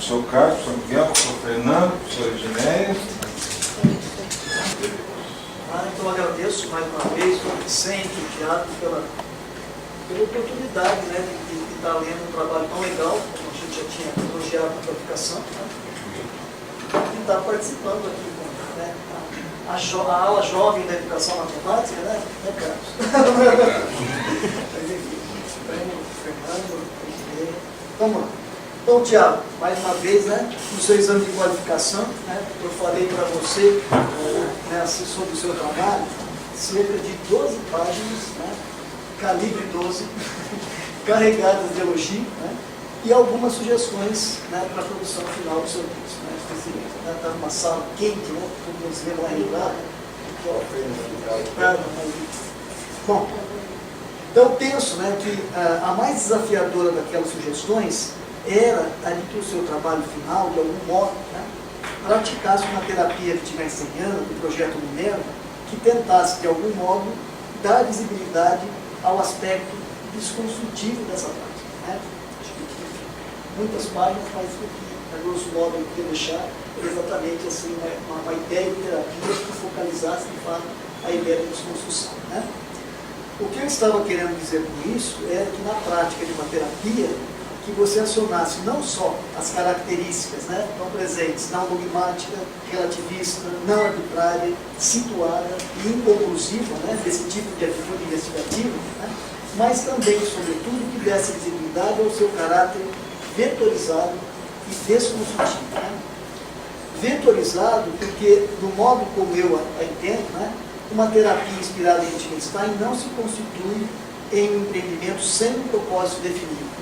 professor Carlos, professor Miguel, professor Fernando, professor Edneia. Então agradeço mais uma vez ao Vicente, ao Tiago, pela oportunidade, né, de estar lendo um trabalho tão legal, como a gente já tinha elogiado a qualificação, né, e estar participando aqui com, né, a ala jovem da educação matemática, né, Carlos? Fernando, vamos lá. Então, Tiago, mais uma vez, né, no seu exame de qualificação, né, eu falei para você, né, assim, sobre o seu trabalho, cerca de 12 páginas, né, calibre 12, carregadas de elogio, né, e algumas sugestões, né, para a produção final do seu curso. Né, está numa sala quente, né, como você vai lembrar. Bom, então eu penso, né, que a mais desafiadora daquelas sugestões era ali que o seu trabalho final, de algum modo, né, praticasse uma terapia wittgensteiniana do projeto Minerva, que tentasse, de algum modo, dar visibilidade ao aspecto desconstrutivo dessa prática. Né? Acho que, enfim, muitas páginas, mas o que, a grosso modo, eu queria deixar é exatamente assim, uma ideia de terapia que focalizasse, de fato, a ideia de desconstrução. Né? O que eu estava querendo dizer com isso era que, na prática de uma terapia, que você acionasse não só as características, né, não presentes, não dogmática, relativista, não arbitrária, situada e inconclusiva, né, desse tipo de atitude investigativa, né, mas também, sobretudo, que desse visibilidade ao seu caráter vetorizado e desconstrutivo. Né. Vetorizado porque, do modo como eu a entendo, né, uma terapia inspirada em Wittgenstein não se constitui em um empreendimento sem um propósito definido.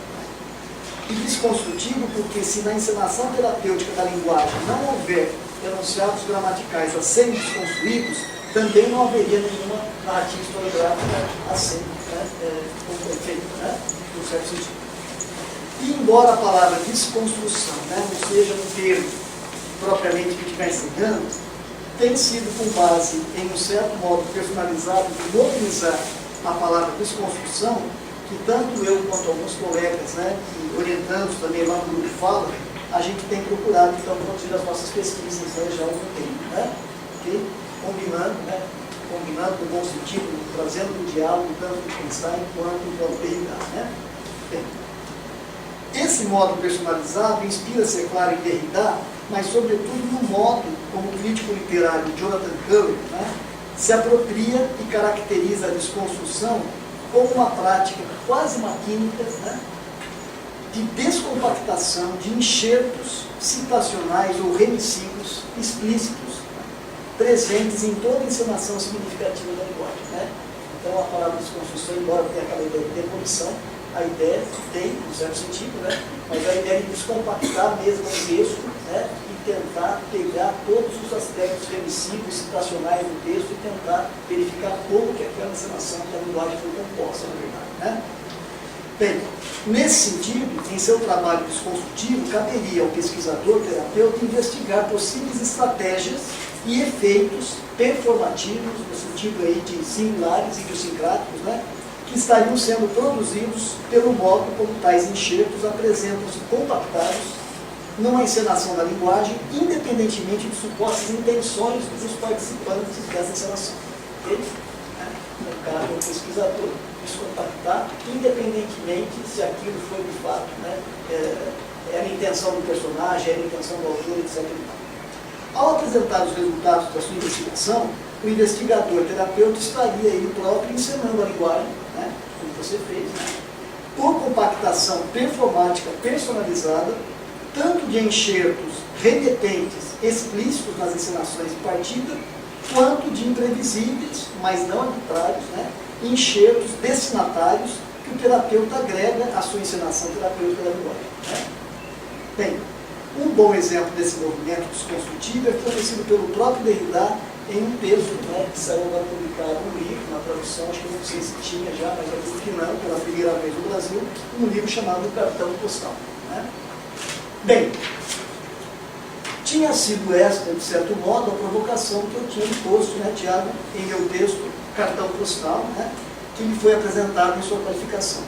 E desconstrutivo porque, se na encenação terapêutica da linguagem não houver enunciados gramaticais a serem desconstruídos, também não haveria nenhuma narrativa historiográfica a ser feita, né, no certo sentido. E embora a palavra desconstrução, né, não seja um termo propriamente wittgensteiniano, tem sido com base em um certo modo personalizado de mobilizar a palavra desconstrução, que tanto eu quanto alguns colegas, né, que orientamos também lá no grupo Fala, a gente tem procurado, então, produzir as nossas pesquisas, né, já há algum tempo, né, okay? Combinando no bom sentido, trazendo o diálogo tanto do Wittgenstein quanto do Derrida. Né? Esse modo personalizado inspira-se, é claro, em Derrida, mas sobretudo no modo como o crítico literário Jonathan Cullen, né, se apropria e caracteriza a desconstrução como uma prática quase maquínica, né, de descompactação de enxertos citacionais ou remissivos explícitos, né, presentes em toda a encenação significativa da linguagem. Né? Então, a palavra desconstrução, embora tenha aquela ideia de demolição, a ideia tem, no certo sentido, né, mas a ideia de descompactar mesmo o texto, né, e tentar pegar todos os aspectos remissivos, citacionais do texto e tentar verificar como que aquela encenação da linguagem foi composta, na verdade. Né? Bem, nesse sentido, em seu trabalho desconstrutivo, caberia ao pesquisador, terapeuta, investigar possíveis estratégias e efeitos performativos, no sentido aí de singulares, idiosincráticos, né, que estariam sendo produzidos pelo modo como tais enxertos apresentam-se compactados numa encenação da linguagem, independentemente de supostas intenções dos participantes dessa encenação. Okay? No caso do pesquisador, descompactar, independentemente se aquilo foi de fato, né, era a intenção do personagem, era a intenção do autor, etc. Ao apresentar os resultados da sua investigação, o investigador terapeuta estaria ele próprio encenando a linguagem, né, como você fez, né, por compactação performática personalizada, tanto de enxertos remetentes explícitos nas encenações de partida, quanto de imprevisíveis, mas não arbitrários, né, enxertos destinatários que o terapeuta agrega à sua encenação terapêutica da linguagem. Né? Bem, um bom exemplo desse movimento desconstrutivo é fornecido pelo próprio Derrida em um texto, né, que saiu agora publicado no livro, na tradução, acho que não sei se tinha já, mas acredito que não, pela primeira vez no Brasil, um livro chamado Cartão Postal. Né? Bem, tinha sido esta, de certo modo, a provocação que eu tinha posto, né, Tiago, em meu texto Cartão Postal, né, que me foi apresentado em sua qualificação.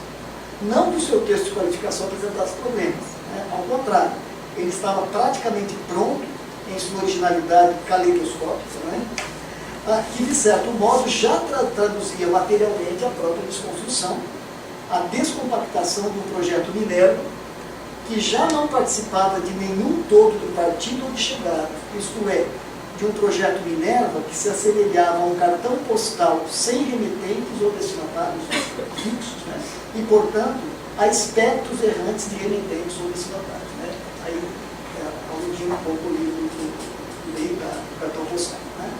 Não que o seu texto de qualificação apresentasse problemas, né, ao contrário, ele estava praticamente pronto em sua originalidade caleidoscópica, né? Que de certo modo já traduzia materialmente a própria desconstrução, a descompactação do projeto Minerva, que já não participava de nenhum todo do partido ou de chegada, isto é, de um projeto Minerva que se assemelhava a um cartão postal sem remetentes ou destinatários fixos, né? E, portanto, a espectros errantes de remetentes ou destinatários. Né? Aí, aludindo um pouco o livro do meio do cartão postal. Né?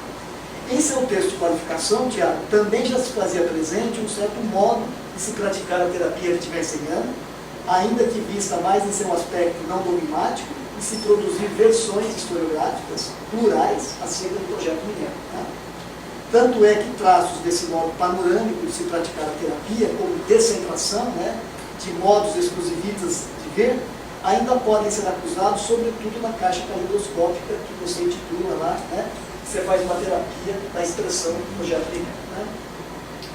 Em seu texto de qualificação, Tiago, também já se fazia presente um certo modo de se praticar a terapia Wittgensteiniana, ainda que vista mais em seu aspecto não dogmático, e se produzir versões historiográficas plurais acerca do projeto Minerva. Né? Tanto é que traços desse modo panorâmico de se praticar a terapia, como descentração, né, de modos exclusivistas de ver, ainda podem ser acusados, sobretudo na caixa caleidoscópica que você intitula lá, né, você faz uma terapia da expressão do projeto Minerva, né,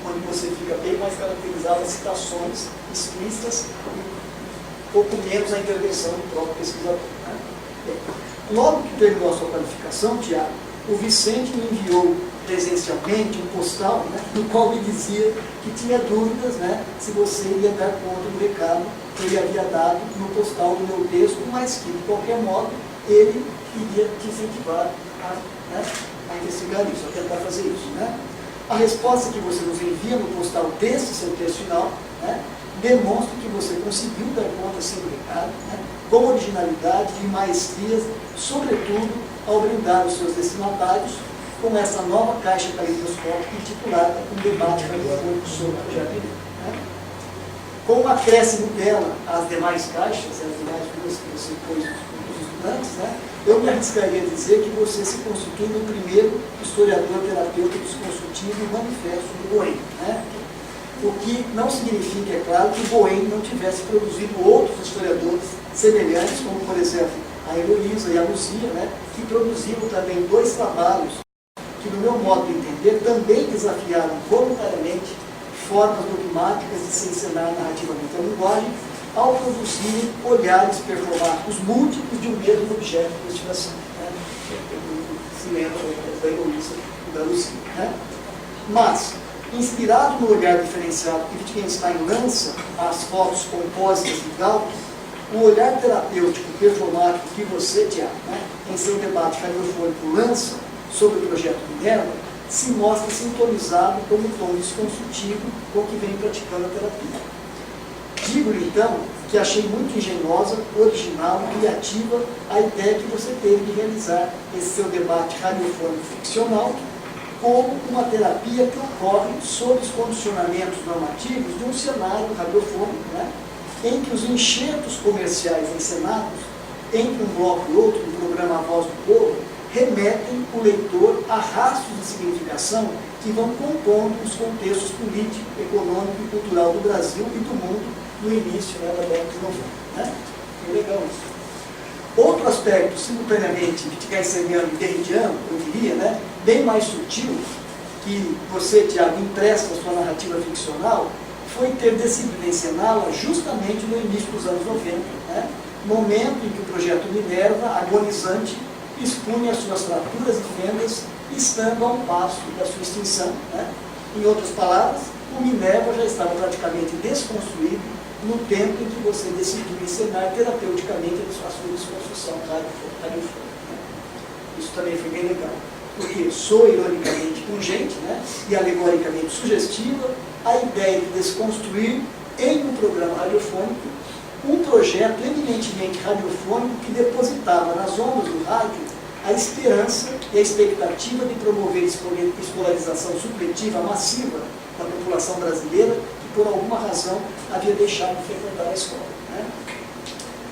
onde você fica bem mais caracterizado as citações explícitas e pouco menos a intervenção do próprio pesquisador. Né. Bem, logo que terminou a sua qualificação, Tiago, o Vicente me enviou presencialmente um postal, né, no qual me dizia que tinha dúvidas, né, se você iria dar conta do recado que ele havia dado no postal do meu texto, mas que, de qualquer modo, ele iria te incentivar a investigar isso, a tentar fazer isso. Né. A resposta que você nos envia no postal deste seu texto final, né, demonstra que você conseguiu dar conta sem o recado, né, com originalidade e maestria, sobretudo ao brindar os seus destinatários com essa nova caixa caleidoscópica intitulada Um Debate Radiofônico sobre o Projeto Minerva. Né? Com o acréscimo dela às demais caixas, as demais duas que você pôs para os estudantes, né, eu me arriscaria a dizer que você se constitui no primeiro historiador terapeuta desconstrutivo e manifesto do Boehme. Né? O que não significa, é claro, que Boehme não tivesse produzido outros historiadores semelhantes, como, por exemplo, a Heloísa e a Luzia, né, que produziram também dois trabalhos que, no meu modo de entender, também desafiaram voluntariamente formas dogmáticas de se ensinar narrativamente a linguagem, ao produzirem olhares performáticos múltiplos de um mesmo objeto de investigação. Né? Se lembra da Heloísa e da Luzia. Né? Mas, inspirado no olhar diferenciado que Wittgenstein lança às fotos compósitas de Galton, o olhar terapêutico performático que você, Tiago, né, em seu debate radiofônico lança sobre o projeto Minerva, se mostra sintonizado com o tom desconstrutivo com que vem praticando a terapia. Digo-lhe, então, que achei muito engenhosa, original e criativa a ideia que você teve de realizar esse seu debate radiofônico ficcional como uma terapia que ocorre sob os condicionamentos normativos de um cenário radiofônico, né, em que os enxertos comerciais encenados entre um bloco e outro do programa A Voz do Povo remetem o leitor a rastros de significação que vão compondo os contextos político, econômico e cultural do Brasil e do mundo no início, né, da década de 90. Né? É legal isso. Outro aspecto, simultaneamente wittgensteiniano e derridiano, eu diria, né, bem mais sutil, que você, Tiago, empresta a sua narrativa ficcional, foi ter decidido encená-la justamente no início dos anos 90, né, momento em que o projeto Minerva, agonizante, expunha as suas fraturas e fendas, estando a um passo da sua extinção. Né? Em outras palavras, o Minerva já estava praticamente desconstruído no tempo em que você decidiu encenar terapeuticamente a sua desconstrução radiofônica. Né? Isso também foi bem legal, porque sou ironicamente pungente, né, e alegoricamente sugestiva a ideia de desconstruir em um programa radiofônico um projeto eminentemente radiofônico que depositava nas ondas do rádio a esperança e a expectativa de promover escolarização supletiva massiva da população brasileira que, por alguma razão, havia deixado de frequentar a escola. Né?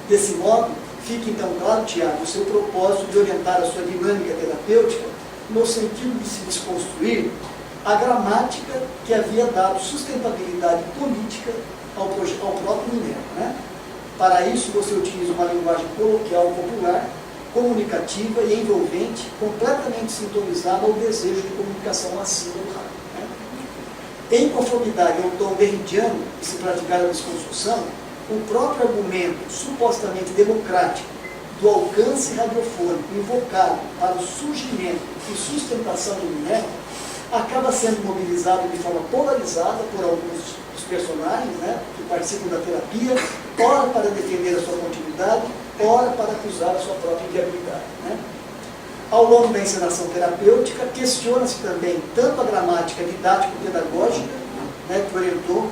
Desse modo, fica então claro, Tiago, o seu propósito de orientar a sua dinâmica terapêutica no sentido de se desconstruir a gramática que havia dado sustentabilidade política ao próprio Minerva. Né? Para isso, você utiliza uma linguagem coloquial popular, comunicativa e envolvente, completamente sintonizada ao desejo de comunicação massiva do rádio. Né? Em conformidade ao tom derridiano de se praticar a desconstrução, o próprio argumento supostamente democrático do alcance radiofônico invocado para o surgimento e sustentação do Minerva acaba sendo mobilizado de forma polarizada por alguns dos personagens, né, que participam da terapia, ora para defender a sua continuidade, ora para acusar a sua própria inviabilidade. Né. Ao longo da encenação terapêutica, questiona-se também tanto a gramática didático-pedagógica, né,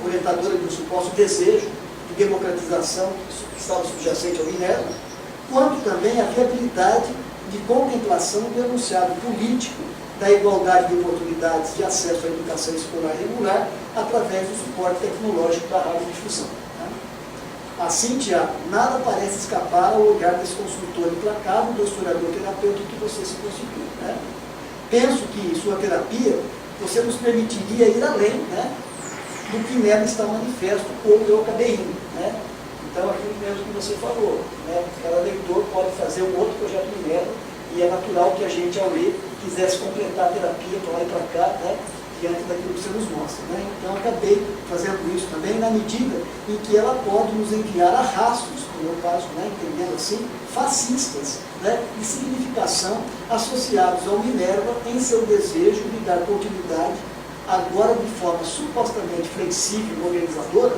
orientadora de um suposto desejo de democratização que estava subjacente ao Minerva, quanto também a viabilidade de contemplação do enunciado político da igualdade de oportunidades de acesso à educação escolar regular através do suporte tecnológico da radiodifusão. Né? Assim, Tiago, nada parece escapar ao olhar desse consultor implacável do historiador terapêutico que você se constitui. Né? Penso que em sua terapia você nos permitiria ir além, né, do que nela está manifesto ou eu acabei indo. Né? Então, aquilo mesmo que você falou, né? Cada leitor pode fazer um outro projeto Minerva e é natural que a gente, ao ler, quisesse completar a terapia para lá e para cá, né? Diante daquilo que você nos mostra. Né? Então, acabei fazendo isso também na medida em que ela pode nos enviar arrastos, no meu caso, né? Entendendo assim, fascistas, né? De significação associados ao Minerva em seu desejo de dar continuidade, agora de forma supostamente flexível e organizadora,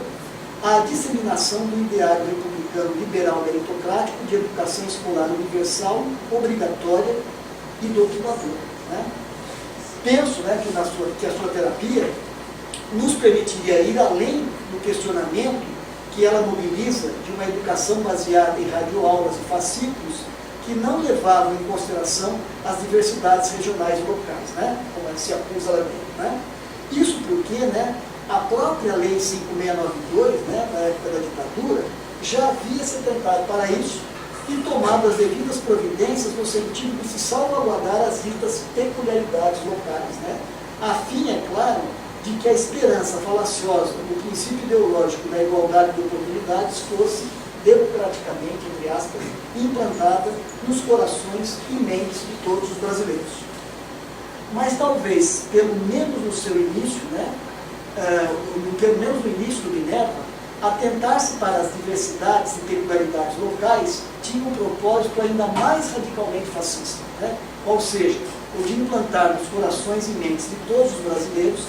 a disseminação do ideário republicano liberal meritocrático de educação escolar universal, obrigatória e doutrinadora. Né? Penso, né, que a sua terapia nos permitiria ir além do questionamento que ela mobiliza de uma educação baseada em radioaulas e fascículos que não levavam em consideração as diversidades regionais e locais, né? Como se acusa lá dentro. Né? Isso porque, né, a própria Lei 5692, né, na época da ditadura, já havia se atentado para isso e tomado as devidas providências no sentido de se salvaguardar as ditas peculiaridades locais, né, a fim, é claro, de que a esperança falaciosa do princípio ideológico da igualdade de oportunidades fosse democraticamente, entre aspas, implantada nos corações e mentes de todos os brasileiros. Mas talvez, pelo menos no seu início, né, pelo menos no início do Minerva, atentar-se para as diversidades e peculiaridades locais tinha um propósito ainda mais radicalmente fascista, né? Ou seja, o de implantar nos corações e mentes de todos os brasileiros,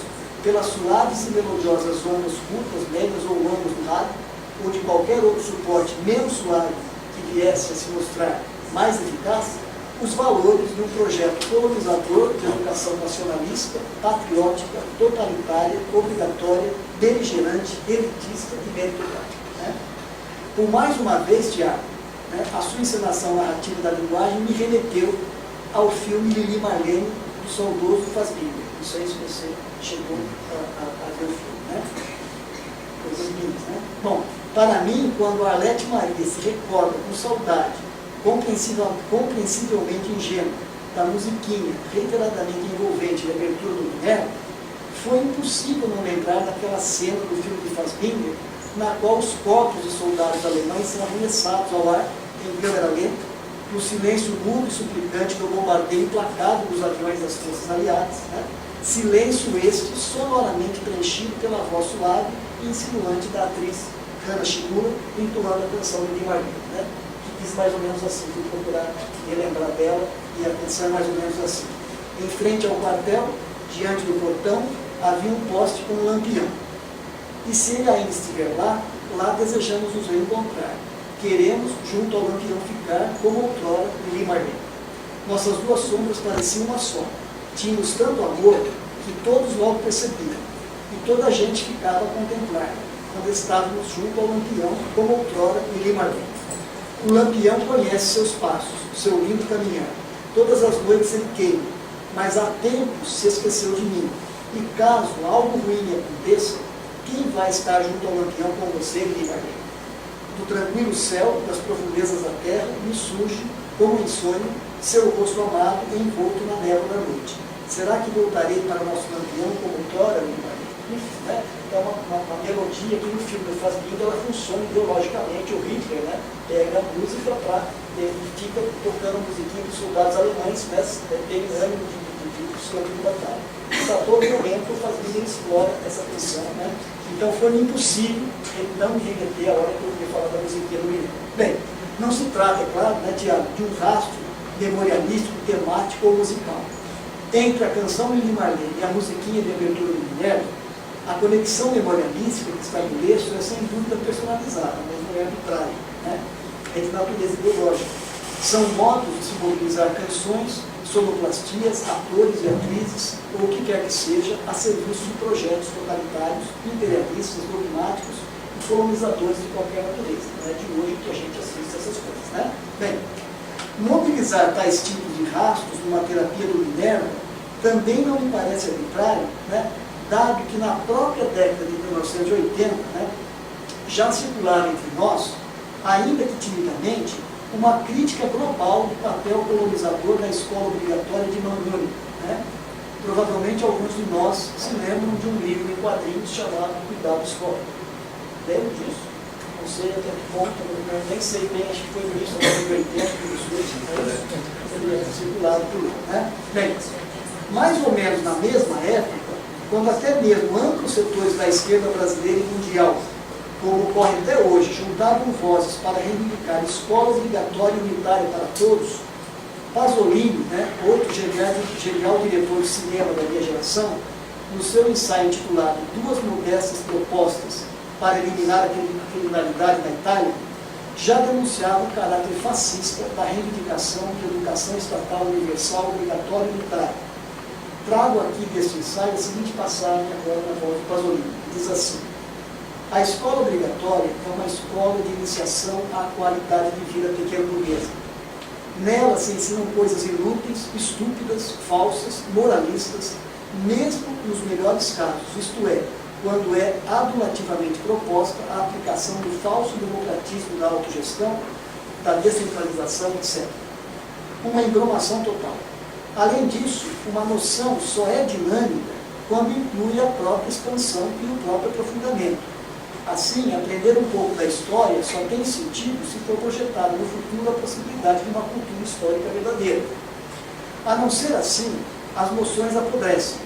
pelas suaves e melodiosas ondas curtas, médias ou longas do rádio, ou de qualquer outro suporte menos suave que viesse a se mostrar mais eficaz, os valores de um projeto colonizador de educação nacionalista, patriótica, totalitária, obrigatória, beligerante, elitista e meritocrática. Né? Por mais uma vez, Tiago, né, a sua encenação narrativa da linguagem me remeteu ao filme Lili Marlene, do saudoso Fassbinder. Não sei se você chegou a ver o filme. Né? Coisas minhas, né? Bom, para mim, quando a Arlete Maria se recorda com saudade, compreensivelmente ingênua, da musiquinha reiteradamente envolvente de abertura do Minerva, foi impossível não lembrar daquela cena do filme de Fassbinder, na qual os corpos de soldados alemães são arremessados ao ar em câmera lenta, no silêncio mudo e suplicante do bombardeio implacável dos aviões das forças aliadas, né? Silêncio este sonoramente preenchido pela voz suave e insinuante da atriz Hana Shimura, entoando a canção de Lili Marlene, né? Diz mais ou menos assim, fui procurar relembrar dela, e a canção é mais ou menos assim. Em frente ao quartel, diante do portão, havia um poste com um lampião. E se ele ainda estiver lá, lá desejamos nos reencontrar. Queremos, junto ao lampião, ficar como outrora Lili Marlene. Nossas duas sombras pareciam uma só. Tínhamos tanto amor que todos logo percebiam. E toda a gente ficava a contemplar, quando estávamos junto ao lampião, como outrora Lili Marlene. O lampião conhece seus passos, seu lindo caminhar. Todas as noites ele queima, mas há tempos se esqueceu de mim. E caso algo ruim aconteça, quem vai estar junto ao lampião com você, Lili Marlene? Do tranquilo céu, das profundezas da terra, me surge, como em sonho, seu rosto amado envolto na névoa da noite. Será que voltarei para o nosso lampião como outrora, Lili Marlene? Né? Então, uma melodia que no filme do Fassbinder, ela funciona ideologicamente. O Hitler, né, pega a música e fica tocando a musiquinha dos soldados alemães, né, terminando de campo de batalha. Então, a todo momento, o Fassbinder explora essa tensão. Né? Então, foi impossível ele não me remeter a hora que eu ouvi falar da musiquinha do Minerva. Bem, Não se trata, é claro, né, Tiago, de um rastro memorialístico, temático ou musical. Entre a canção Lili Marlene e a musiquinha de abertura do Minerva, a conexão memorialística que estabeleço é sem dúvida personalizada, mas não é arbitrária, né? É de natureza ideológica. São modos de simbolizar canções, sonoplastias, atores e atrizes, ou o que quer que seja, a serviço de projetos totalitários, imperialistas, dogmáticos e colonizadores de qualquer natureza. Não é de hoje que a gente assiste essas coisas, né? Bem, mobilizar tais tipos de rastros numa terapia do Minerva também não me parece arbitrário, né? Dado que na própria década de 1980, né, já circulava entre nós, ainda que timidamente, uma crítica global do papel colonizador da escola obrigatória de Manzoni, né? Provavelmente alguns de nós se lembram de um livro em quadrinhos chamado Cuidado Escola. Lembram disso? Não sei até que ponto, eu nem sei bem, acho que foi no início da década de 80 que isso teria circulado por lá, né? Bem, mais ou menos na mesma época, quando até mesmo amplos setores da esquerda brasileira e mundial, como ocorre até hoje, juntavam vozes para reivindicar escola obrigatória e unitária para todos, Pasolini, né, outro genial diretor de cinema da minha geração, no seu ensaio intitulado Duas Modestas Propostas para Eliminar a Criminalidade na Itália, já denunciava o caráter fascista da reivindicação de educação estatal universal obrigatória e unitária. Trago aqui deste ensaio a seguinte passagem agora na voz do Pasolini. Diz assim: a escola obrigatória é uma escola de iniciação à qualidade de vida pequeno-burguesa. Nela se ensinam coisas inúteis, estúpidas, falsas, moralistas, mesmo nos melhores casos, isto é, quando é adulativamente proposta a aplicação do falso democratismo da autogestão, da descentralização, etc. Uma embromação total. Além disso, uma noção só é dinâmica quando inclui a própria expansão e o próprio aprofundamento. Assim, aprender um pouco da história só tem sentido se for projetada no futuro a possibilidade de uma cultura histórica verdadeira. A não ser assim, as noções apodrecem,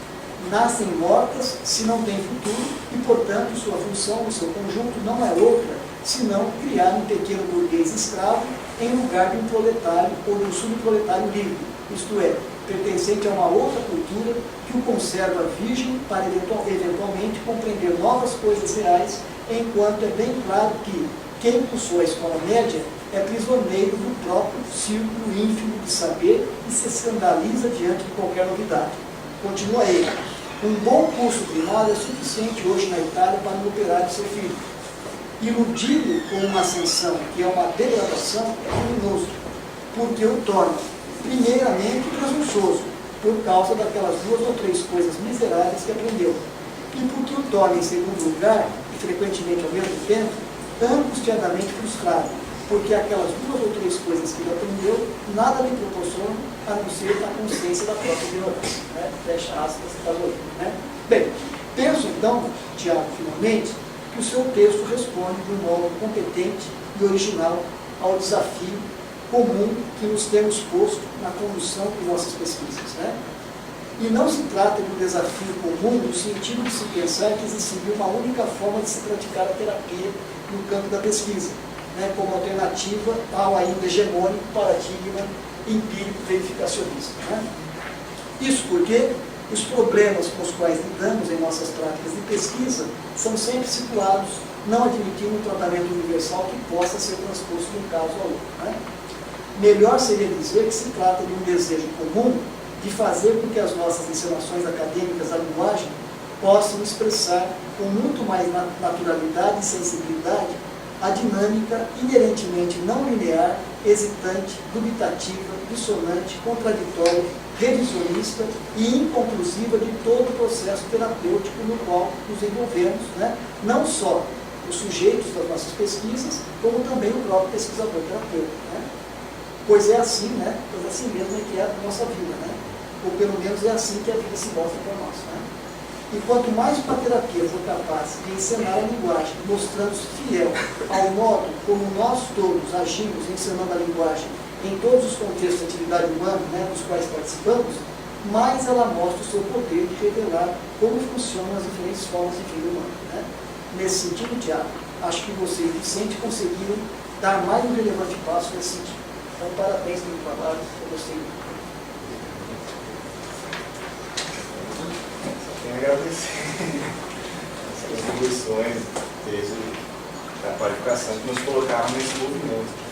nascem mortas se não têm futuro e, portanto, sua função no seu conjunto não é outra senão criar um pequeno burguês escravo em lugar de um proletário ou de um subproletário livre, isto é, pertencente a uma outra cultura que o conserva virgem para eventualmente compreender novas coisas reais, enquanto é bem claro que quem impulsou a escola média é prisioneiro do próprio círculo ínfimo de saber e se escandaliza diante de qualquer novidade. Continua ele. Um bom curso primário é suficiente hoje na Itália para um operário ser filho. Iludido com uma ascensão que é uma degradação é criminoso, porque o torna primeiramente presunçoso, por causa daquelas 2 ou 3 coisas miseráveis que aprendeu, e porque o torna, em segundo lugar, e frequentemente ao mesmo tempo, angustiadamente frustrado, porque aquelas 2 ou 3 coisas que ele aprendeu nada lhe proporcionam a não ser a consciência da própria ignorância. Né? Fecha aspas, Pasolini. Né? Bem, penso então, Tiago, finalmente, que o seu texto responde de um modo competente e original ao desafio comum que nos temos posto na condução de nossas pesquisas. Né? E não se trata de um desafio comum no sentido de se pensar que existiria uma única forma de se praticar a terapia no campo da pesquisa, né, como alternativa ao ainda hegemônico paradigma empírico verificacionista. Né? Isso porque os problemas com os quais lidamos em nossas práticas de pesquisa são sempre situados, não admitindo um tratamento universal que possa ser transposto de um caso ao outro. Né? Melhor seria dizer que se trata de um desejo comum de fazer com que as nossas encenações acadêmicas da linguagem possam expressar com muito mais naturalidade e sensibilidade a dinâmica inerentemente não linear, hesitante, dubitativa, dissonante, contraditória, revisionista e inconclusiva de todo o processo terapêutico no qual nos envolvemos, né? Não só os sujeitos das nossas pesquisas, como também o próprio pesquisador terapeuta. Né? Pois é assim, né? Pois é assim mesmo que é a nossa vida, né? Ou pelo menos é assim que a vida se mostra para nós. Né? E quanto mais uma terapia for capaz de encenar a linguagem, mostrando-se fiel ao modo como nós todos agimos encenando a linguagem em todos os contextos de atividade humana, né, dos quais participamos, mais ela mostra o seu poder de revelar como funcionam as diferentes formas de vida humana. Né? Nesse sentido, Tiago, acho que você e Vicente conseguiram dar mais um relevante passo nesse sentido. Então, parabéns pelo trabalho, eu gostei muito. Só tenho a agradecer essas contribuições, desde a qualificação que nos colocaram nesse movimento.